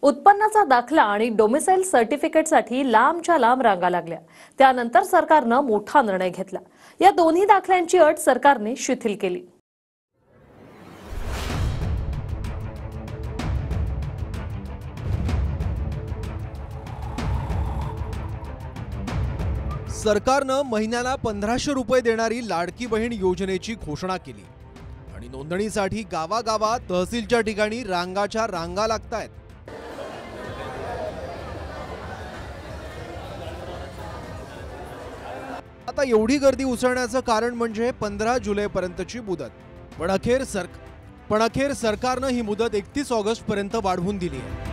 उत्पन्नाचा दाखला आणि डोमिसाइल सर्टिफिकेटसाठी लांबच्या लांब रांगा लागल्या। त्यानंतर सरकारनं मोठा निर्णय घेतला। या दोन्ही दाखल्यांची अट सरकारने शिथिल केली। सरकारनं महिन्याला 1500 रुपये देणारी लाडकी बहीण योजनेची घोषणा केली आणि नोंदणीसाठी गावागावात तहसीलच्या ठिकाणी रांगाच्या रांगा लागतायत। आता एवढी गर्दी उसळण्याचं कारण म्हणजे 15 जुलैपर्यंतची मुदत। पण अखेर सरकारनं ही मुदत 31 ऑगस्ट पर्यंत वाढवून दिली आहे।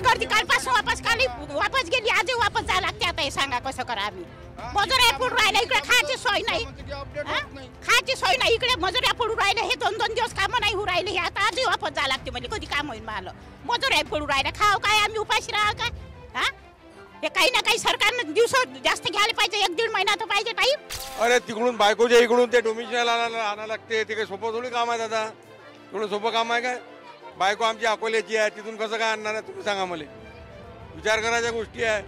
गर्दी कालपासून वापस गेली, आज वापस जायला लागते। आता हे सांगा कसं करा आम्ही? मजुऱ्या पडून राहिला, इकडे खायची सोय नाही, खायची सोय नाही, इकडे मजुऱ्या पडून राहिले। हे 2-2 दिवस काम नाही होऊ राहिले, हे आता आजही वापस जायला लागते। म्हणजे कधी काम होईल? मला मजुऱ्या पडून राहिल्या, खाव काय? आम्ही उपाशी राहा काय? हे काही ना काही सरकारनं दिवस जास्त घ्यायला पाहिजे, 1-1.5 महिना तर पाहिजे टाईम। अरे तिकडून बायकोच्या इकडून ते डोमिसाइल आणायला लागते, ते काही सोपं थोडी काम आहे दादा? एवढं सोपं काम आहे काय? बायको आमची अकोल्याची आहे, तिथून कसं काय आणणार आहे तुम्ही सांगा मला? विचार करायच्या गोष्टी आहे।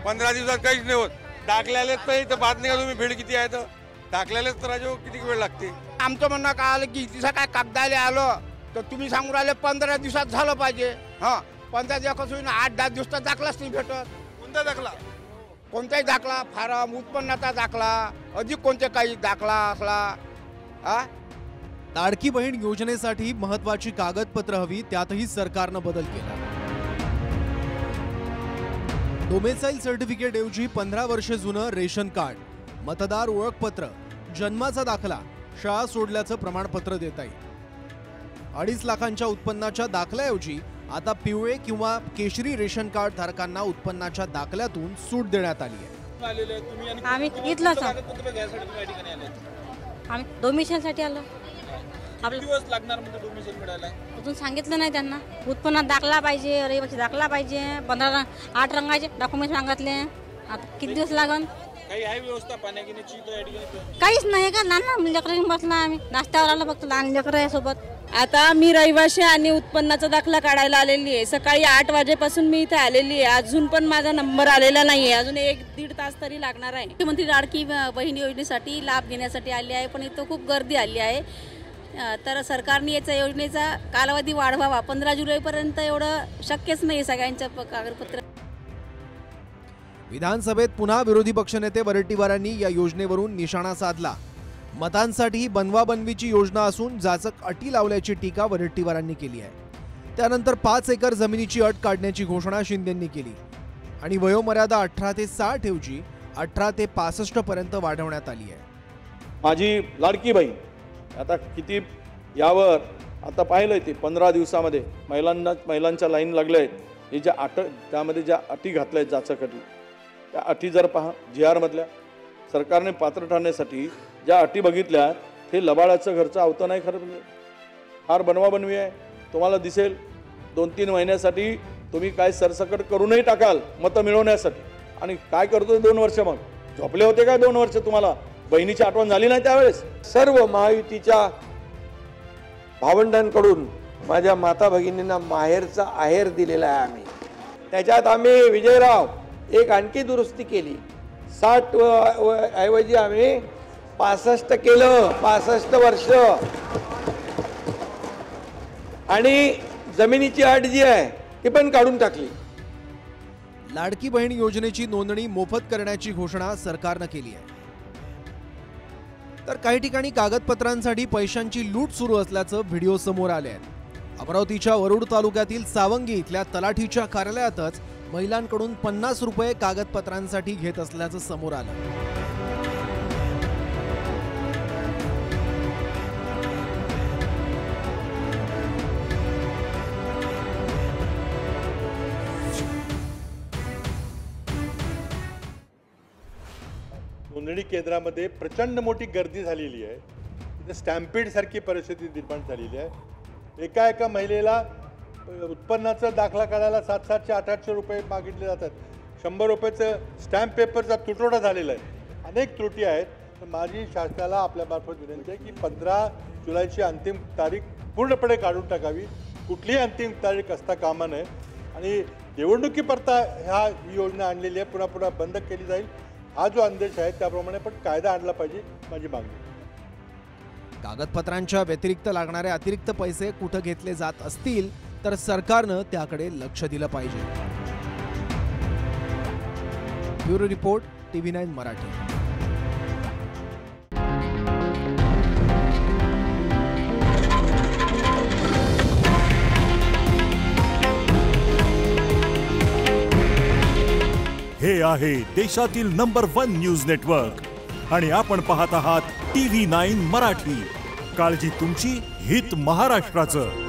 15 दिवसात काहीच नाही होत। दाखल्यालेच नाही तर बात नाही का तुम्ही? भेड किती आहे तर दाखल्यालेच तर राजो किती वेळ लागते? आमचं म्हणणं काय आलं की तिसं काय कागदाले आलं तर तुम्ही सांगू राहिले 15 दिवसात झालं पाहिजे। 15 दिवस होईना, 8-10 दिवस तर दाखलाच नाही भेटत। कोणता दाखला? कोणताही दाखला, फार्म, उत्पन्नाचा दाखला, अधिक कोणते काही दाखला असला। लाडकी बहीण योजनेसाठी महत्त्वाची कागदपत्र हवी, त्यातही सरकारनं बदल केला। डोमिसाइल सर्टिफिकेट ऐवजी 15 वर्ष जुनं रेशन कार्ड, मतदार ओळखपत्र, जन्माचा दाखला, शाळा सोडल्याचं प्रमाणपत्र देता येईल। 2.5 लाखांच्या उत्पन्नाच्या दाखल्याऐवजी आता पिवळे किंवा केशरी रेशन कार्ड धारकांना उत्पन्नाच्या दाखल्यातून सूट देण्यात आली आहे। आम्ही इथलाच आम्ही डोमिसाइलसाठी आलो। किती दिवस लागणार म्हणजे डोमिसाइल मिळायला? अजून सांगितलं नाही त्यांना। उत्पन्नात दाखला पाहिजे, रहिवासी दाखला पाहिजे, 8 रंगाचे डॉक्युमेंट सांगितले। आता किती दिवस लागन? काही आहे व्यवस्था पाण्यागिण्याची तर या ठिकाणी? काहीच नाही का? लहान लेकरं बसला, आम्ही नाश्त्यावर आलो, फक्त लहान लेकरं आहे सोबत। आता मी रहिवासी आणि उत्पन्नाचा दाखला काढायला आलेली आहे। सकाळी 8 वाजेपासून मी इथे आलेली आहे, अजून पण माझा नंबर आलेला नाहीये। अजून 1-1.5 तास तरी लागणार आहे। मुख्यमंत्री लाडकी बहीण योजनेसाठी लाभ घेण्यासाठी आली आहे, पण इथं खूप गर्दी आली आहे। तर सरकारने याचा योजनेचा कालावधी वाढवावा। 15 जुलैपर्यंत एवढं शक्यच नाही सगळ्यांच्या कागदपत्र। विधानसभेत पुन्हा विरोधी पक्षनेते वरट्टीवारांनी या योजनेवरून निशाणा साधला। मतांसाठी ही बनवाबनवीची योजना असून जाचक अटी लावल्याची टीका वरट्टीवारांनी केली आहे। त्यानंतर 5 एकर जमिनीची अट काढण्याची घोषणा शिंदेंनी केली आणि वयोमर्यादा 18 ते 60 ऐवजी 18 ते 65 पर्यंत वाढवण्यात आली आहे। माझी लाडकी बहीण आता किती यावर आता पाहिलंय ते 15 दिवसामध्ये महिलांच्या लाईन लागल्या आहेत। हे ज्या त्यामध्ये ज्या अटी घातल्या आहेत जाचक अटी, त्या अटी जर पहा GR मधल्या सरकारने पात्र ठरण्यासाठी ज्या अटी बघितल्या, ते लबाडाचं घरचं आवतं नाही खरं म्हणजे फार बनवाबनवी आहे। तुम्हाला दिसेल 2-3 महिन्यासाठी तुम्ही काय सरसकट करूनही टाकाल मतं मिळवण्यासाठी, आणि काय करतो 2 वर्ष? मग झोपले होते काय 2 वर्ष? तुम्हाला बहिणीची आठवण झाली नाही त्यावेळेस? सर्व महायुतीच्या भावंडांकडून माझ्या माता भगिनींना माहेरचा आहेर दिलेला आहे आम्ही। त्याच्यात आम्ही विजयराव एक आणखी दुरुस्ती केली, 60 ऐवजी आम्ही 65 केलं, 65 वर्ष। आणि जमिनीची अट जी आहे ती पण काढून टाकली। लाडकी बहीण योजनेची नोंदणी मोफत करण्याची घोषणा सरकारनं केली आहे। तर काही ठिकाणी कागदपत्रांसाठी पैशांची लूट सुरू असल्याचं व्हिडिओ समोर आले आहेत। अमरावतीच्या वरुड तालुक्यातील सावंगी इथल्या तलाठीच्या कार्यालयातच महिलांकडून 50 रुपये कागदपत्रांसाठी घेत असल्याचं समोर आलं। नोंदणी केंद्रामध्ये प्रचंड मोठी गर्दी झालेली आहे। तिथे स्टॅम्पीड सारखी परिस्थिती निर्माण झालेली आहे। एका महिलेला उत्पन्नाचा दाखला काढायला 700 800 रुपये मागितले जातात। 100 रुपयाचं स्टॅम्प पेपरचा तुटवडा झालेला आहे। अनेक त्रुटी आहेत। तर माझी शासनाला आपल्यामार्फत विनंती आहे की 15 जुलैची अंतिम तारीख पूर्णपणे काढून टाकावी। कुठलीही अंतिम तारीख असता कामा नये आणि निवडणुकीपरता ह्या योजना आणलेली आहे, पुन्हा पुन्हा बंद केली जाईल हा जो आदेश आहे त्याप्रमाणे पण कायदा आणला पाहिजे माझी मागणी. कागदपत्रांच्या व्यतिरिक्त लागणारे अतिरिक्त पैसे कुठं घेतले जात असतील तर सरकारनं त्याकडे लक्ष दिलं पाहिजे. Bureau report TV9 Marathi. हे आहे देशातील नंबर 1 न्यूज नेटवर्क आणि आपण पाहत आहात TV9 मराठी. काळजी तुमची, हित महाराष्ट्राचं.